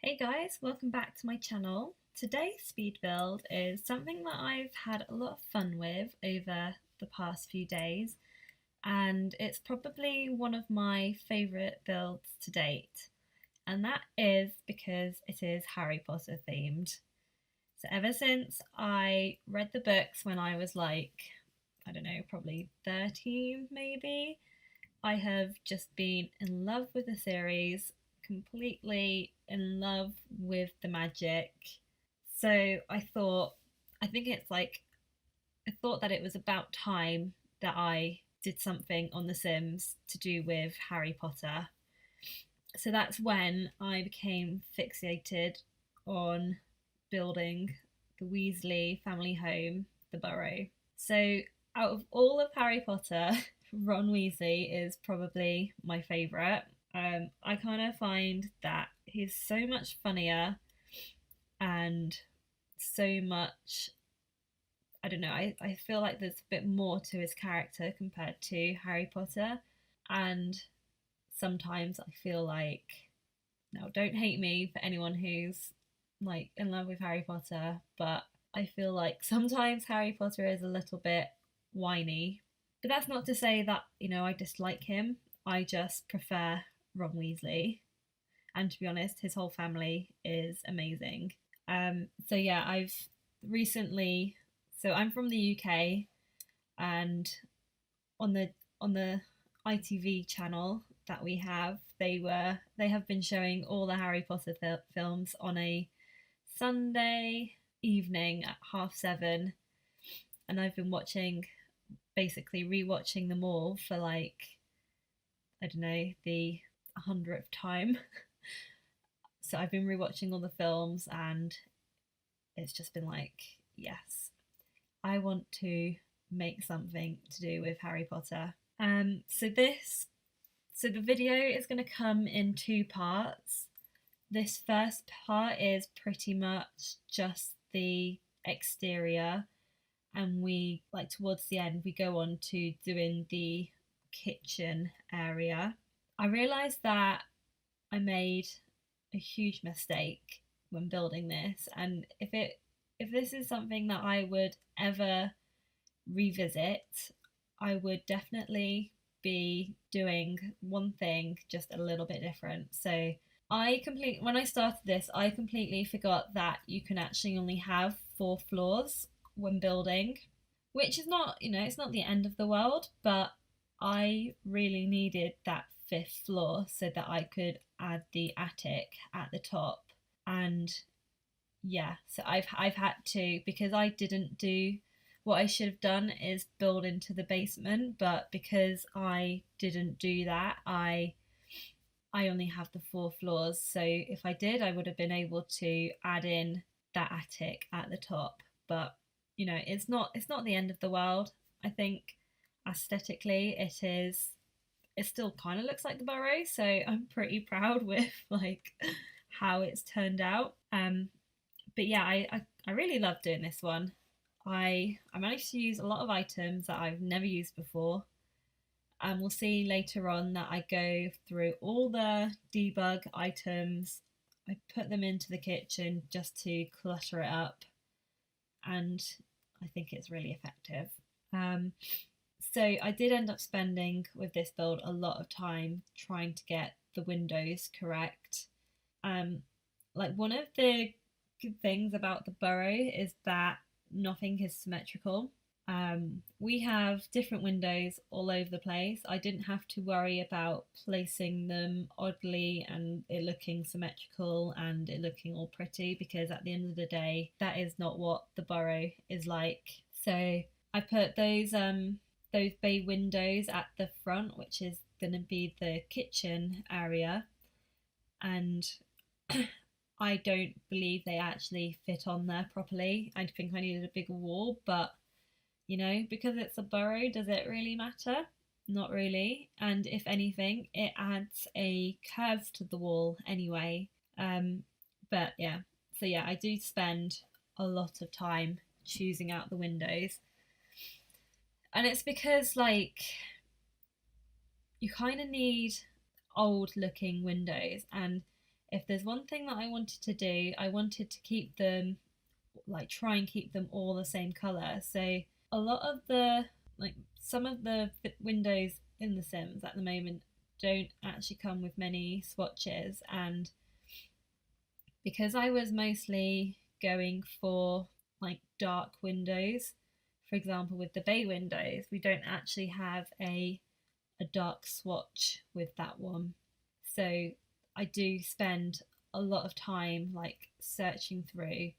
Hey guys, welcome back to my channel. Today's speed build is something that I've had a lot of fun with over the past few days, and it's probably one of my favourite builds to date, and that is because it is Harry Potter themed. So ever since I read the books when I was like, I don't know, probably 13 maybe, I have just been in love with the series, completely in love with the magic. So I think it's like, I thought that it was about time that I did something on The Sims to do with Harry Potter. So that's when I became fixated on building the Weasley family home, the Burrow. So out of all of Harry Potter, Ron Weasley is probably my favourite. I kind of find that he's so much funnier and so much. I don't know. I feel like there's a bit more to his character compared to Harry Potter, and sometimes I feel like, now don't hate me for anyone who's like in love with Harry Potter, but I feel like sometimes Harry Potter is a little bit whiny. But that's not to say that, I dislike him. I just prefer Ron Weasley. And to be honest, his whole family is amazing. So yeah, I've recently, so I'm from the UK, and on the ITV channel that we have, they have been showing all the Harry Potter films on a Sunday evening at 7:30, and I've been basically rewatching them all for like, I don't know, the 100th time. So I've been rewatching all the films, and it's just been like, yes, I want to make something to do with Harry Potter. So the video is going to come in two parts. This first part is pretty much just the exterior, and we, like, towards the end, we go on to doing the kitchen area. I realised that I made a huge mistake when building this, and if this is something that I would ever revisit, I would definitely be doing one thing just a little bit different. So when I started this, I completely forgot that you can actually only have 4 floors when building, which is not, it's not the end of the world, but I really needed that 5th floor so that I could add the attic at the top. And yeah, so I've had to, because I didn't do what I should have done is build into the basement, but because I didn't do that, I only have the 4 floors. So if I did, I would have been able to add in that attic at the top. But it's not the end of the world. I think aesthetically it still kind of looks like the Burrow, so I'm pretty proud with like how it's turned out. But yeah, I really love doing this one. I managed to use a lot of items that I've never used before, and we'll see later on that I go through all the debug items. I put them into the kitchen just to clutter it up, and I think it's really effective. Um, so I did end up spending with this build a lot of time trying to get the windows correct. Um, like, one of the good things about the Burrow is that nothing is symmetrical. We have different windows all over the place. I didn't have to worry about placing them oddly and it looking symmetrical and it looking all pretty, because at the end of the day, that is not what the Burrow is like. So I put those bay windows at the front, which is going to be the kitchen area, and I don't believe they actually fit on there properly. I think I needed a bigger wall, but because it's a Burrow, does it really matter? Not really. And if anything, it adds a curve to the wall anyway. But yeah, so yeah, I do spend a lot of time choosing out the windows. And it's because, like, you kind of need old looking windows, and if there's one thing that I wanted to do, I wanted to keep them, like try and keep them all the same colour. So a lot of the, like some of the windows in The Sims at the moment don't actually come with many swatches, and because I was mostly going for like dark windows, for example with the bay windows, we don't actually have a dark swatch with that one. So I do spend a lot of time like searching through,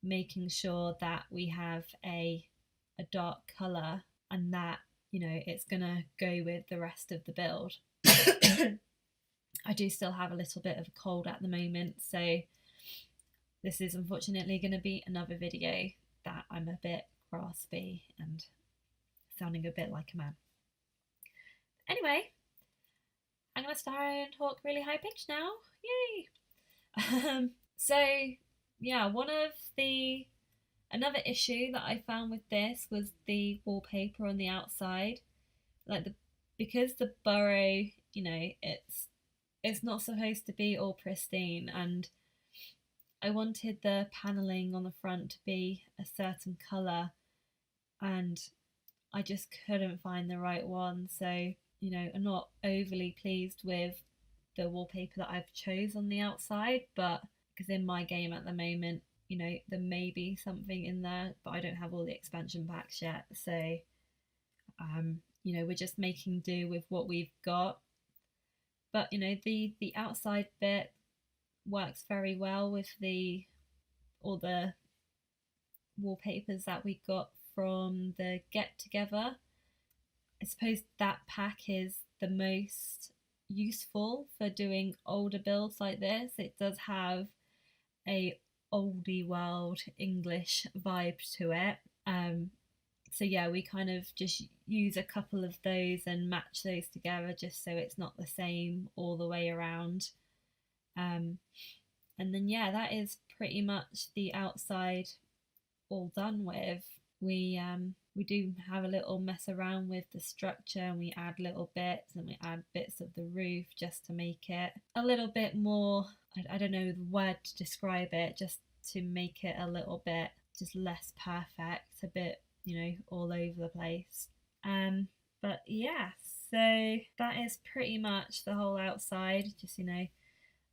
making sure that we have a dark colour and that, you know, it's gonna go with the rest of the build. I do still have a little bit of a cold at the moment, so this is unfortunately going to be another video that I'm a bit raspy and sounding a bit like a man. Anyway, I'm going to start and talk really high pitched now. Yay! So yeah, another issue that I found with this was the wallpaper on the outside. Because the Burrow, you know, it's not supposed to be all pristine, and I wanted the paneling on the front to be a certain colour, and I just couldn't find the right one. So, you know, I'm not overly pleased with the wallpaper that I've chose on the outside, but because in my game at the moment, you know, there may be something in there, but I don't have all the expansion packs yet. So, you know, we're just making do with what we've got. But, you know, the outside bit works very well with all the wallpapers that we got from the get together. I suppose that pack is the most useful for doing older builds like this. It does have a oldie world English vibe to it. So yeah, we kind of just use a couple of those and match those together just so it's not the same all the way around. And then yeah, that is pretty much the outside all done with. We do have a little mess around with the structure, and we add little bits, and we add bits of the roof just to make it a little bit more, I don't know the word to describe it, just to make it a little bit just less perfect, a bit, you know, all over the place. But yeah, so that is pretty much the whole outside. Just, you know,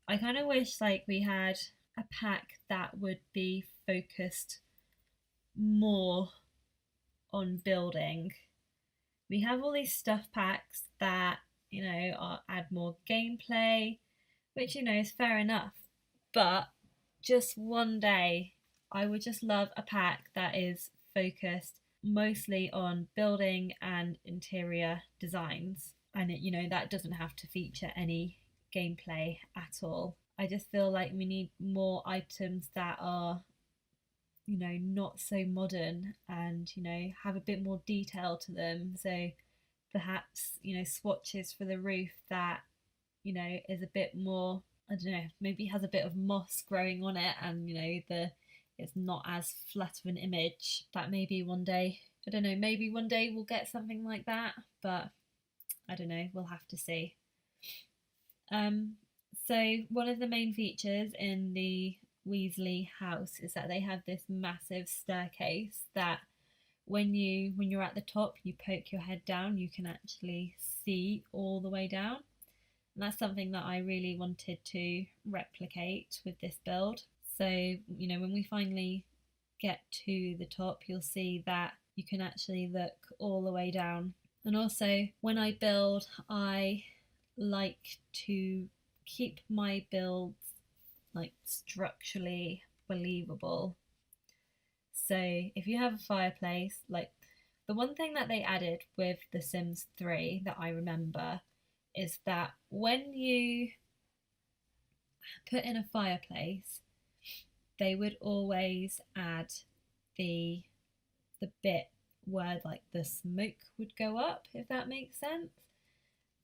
I kind of wish like we had a pack that would be focused more on building. We have all these stuff packs that, you know, add more gameplay, which, you know, is fair enough. But just one day, I would just love a pack that is focused mostly on building and interior designs. And it, you know, that doesn't have to feature any gameplay at all. I just feel like we need more items that are, you know, not so modern and, you know, have a bit more detail to them. So perhaps, you know, swatches for the roof that, you know, is a bit more, I don't know, maybe has a bit of moss growing on it, and, you know, it's not as flat of an image. That maybe one day, I don't know, maybe one day we'll get something like that, but I don't know, we'll have to see. So one of the main features in the Weasley house is that they have this massive staircase that when you're at the top, you poke your head down, you can actually see all the way down. And that's something that I really wanted to replicate with this build. So, you know, when we finally get to the top, you'll see that you can actually look all the way down. And also, when I build, I like to keep my builds like structurally believable. So if you have a fireplace, like the one thing that they added with The Sims 3 that I remember is that when you put in a fireplace, they would always add the bit where like the smoke would go up, if that makes sense.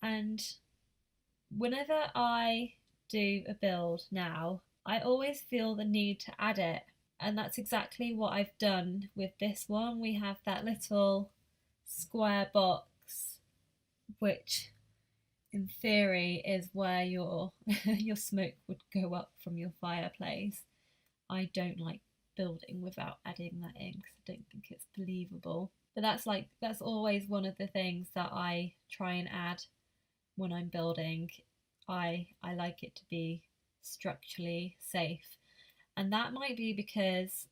And whenever I do a build now, I always feel the need to add it. And that's exactly what I've done with this one. We have that little square box, which in theory is where your your smoke would go up from your fireplace. I don't like building without adding that in because I don't think it's believable. But that's always one of the things that I try and add when I'm building. I like it to be structurally safe. And that might be because,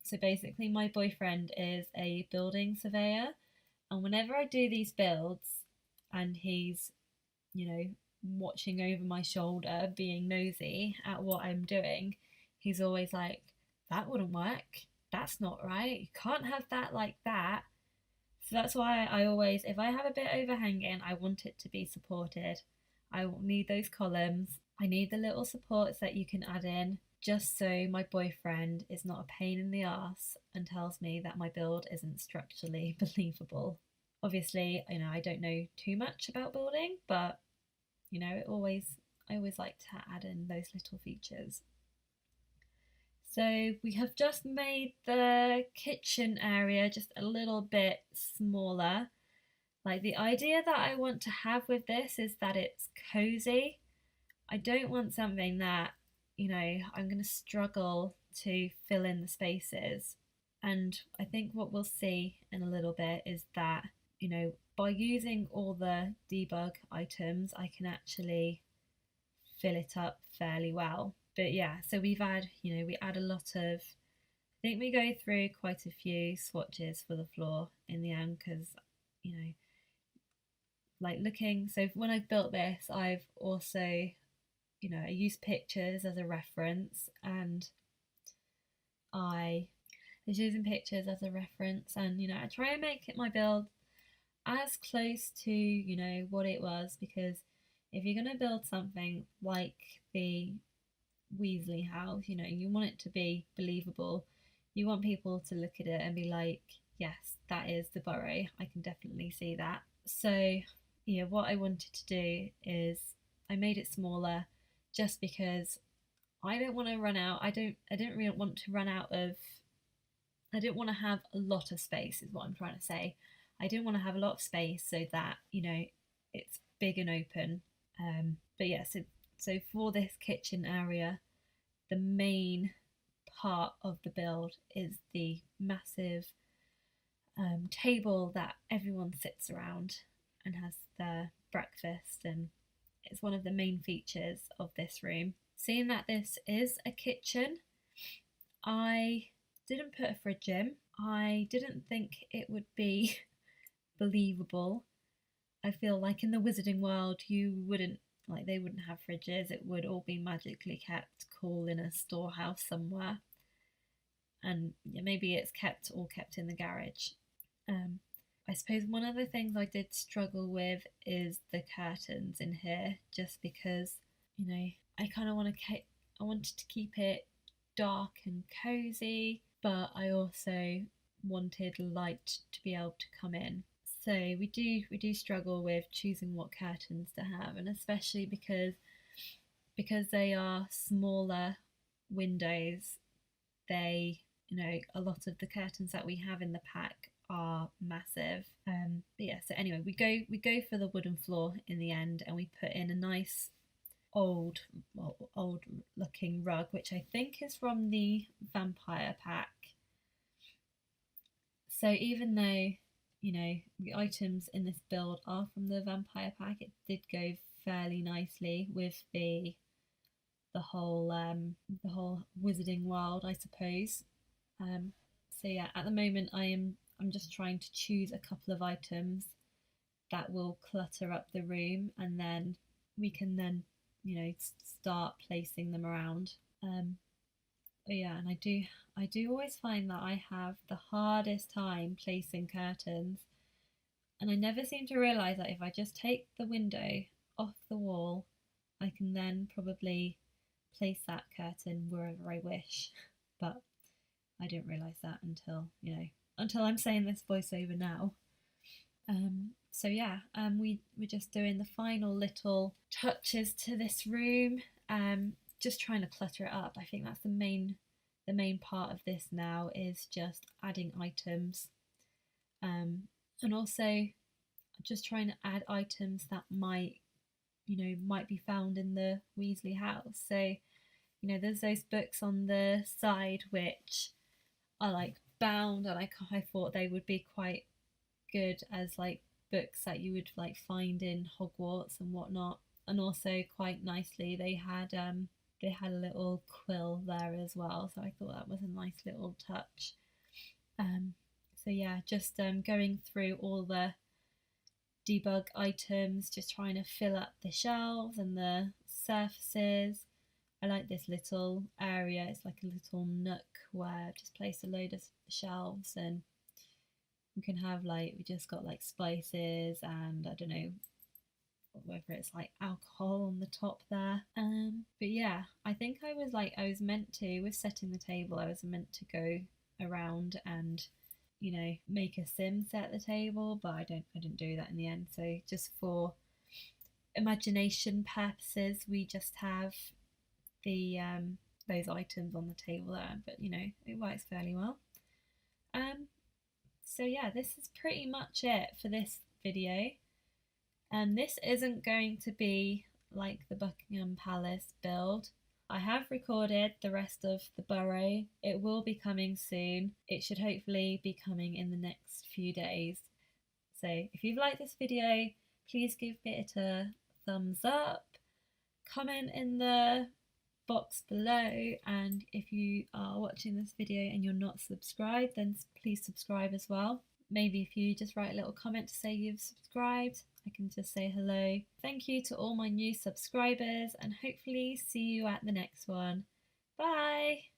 so basically my boyfriend is a building surveyor, and whenever I do these builds and he's, you know, watching over my shoulder, being nosy at what I'm doing, he's always like, that wouldn't work. That's not right. You can't have that like that. So that's why I always, if I have a bit overhanging, I want it to be supported. I need those columns. I need the little supports that you can add in just so my boyfriend is not a pain in the arse and tells me that my build isn't structurally believable. Obviously, I don't know too much about building, but I always like to add in those little features. So we have just made the kitchen area just a little bit smaller. Like, the idea that I want to have with this is that it's cozy. I don't want something that, I'm going to struggle to fill in the spaces. And I think what we'll see in a little bit is that, by using all the debug items, I can actually fill it up fairly well. But yeah, so we add a lot of, I think we go through quite a few swatches for the floor in the end because, so when I've built this, I've also, I use pictures as a reference, and I was using pictures as a reference, and I try and make my build as close to what it was, because if you're going to build something like the Weasley house, you want it to be believable. You want people to look at it and be like, yes, that is the Burrow. I can definitely see that. So what I wanted to do is I made it smaller just because I don't want to run out. I didn't really want to run out of, I didn't want to have a lot of space is what I'm trying to say. I didn't want to have a lot of space so that, it's big and open. But yeah, so for this kitchen area, the main part of the build is the massive table that everyone sits around and has their breakfast, and it's one of the main features of this room. Seeing that this is a kitchen, I didn't put a fridge in. I didn't think it would be believable. I feel like in the wizarding world they wouldn't have fridges. It would all be magically kept cool in a storehouse somewhere, and maybe it's kept in the garage. I suppose one of the things I did struggle with is the curtains in here, just because I kind of I wanted to keep it dark and cozy, but I also wanted light to be able to come in. So we do struggle with choosing what curtains to have, and especially because they are smaller windows, they a lot of the curtains that we have in the pack are massive. But yeah, so anyway, we go for the wooden floor in the end, and we put in a nice old looking rug, which I think is from the vampire pack. So even though the items in this build are from the vampire pack, it did go fairly nicely with the whole wizarding world, I suppose. So yeah, at the moment I'm just trying to choose a couple of items that will clutter up the room, and then we can start placing them around. But yeah, and I do always find that I have the hardest time placing curtains, and I never seem to realise that if I just take the window off the wall, I can then probably place that curtain wherever I wish. But I didn't realise that until I'm saying this voiceover now. So yeah, we're just doing the final little touches to this room, just trying to clutter it up. I think that's the main part of this now, is just adding items, and also just trying to add items that might might be found in the Weasley house. So, there's those books on the side which are like bound, and I thought they would be quite good as like books that you would like find in Hogwarts and whatnot. And also quite nicely they had a little quill there as well, so I thought that was a nice little touch. um so yeah, just going through all the debug items, just trying to fill up the shelves and the surfaces. I like this little area, it's like a little nook where I've just placed a load of shelves, and you can have like, we just got like spices and I don't know whether it's like alcohol on the top there. But yeah, I think I was meant to, with setting the table, I was meant to go around and make a sim set the table, but I didn't do that in the end. So just for imagination purposes, we just have the those items on the table there, but it works fairly well. So yeah, this is pretty much it for this video. And this isn't going to be like the Buckingham Palace build. I have recorded the rest of the Burrow. It will be coming soon. It should hopefully be coming in the next few days. So if you've liked this video, please give it a thumbs up, comment in the box below, and if you are watching this video and you're not subscribed, then please subscribe as well. Maybe if you just write a little comment to say you've subscribed, I can just say hello. Thank you to all my new subscribers, and hopefully see you at the next one. Bye!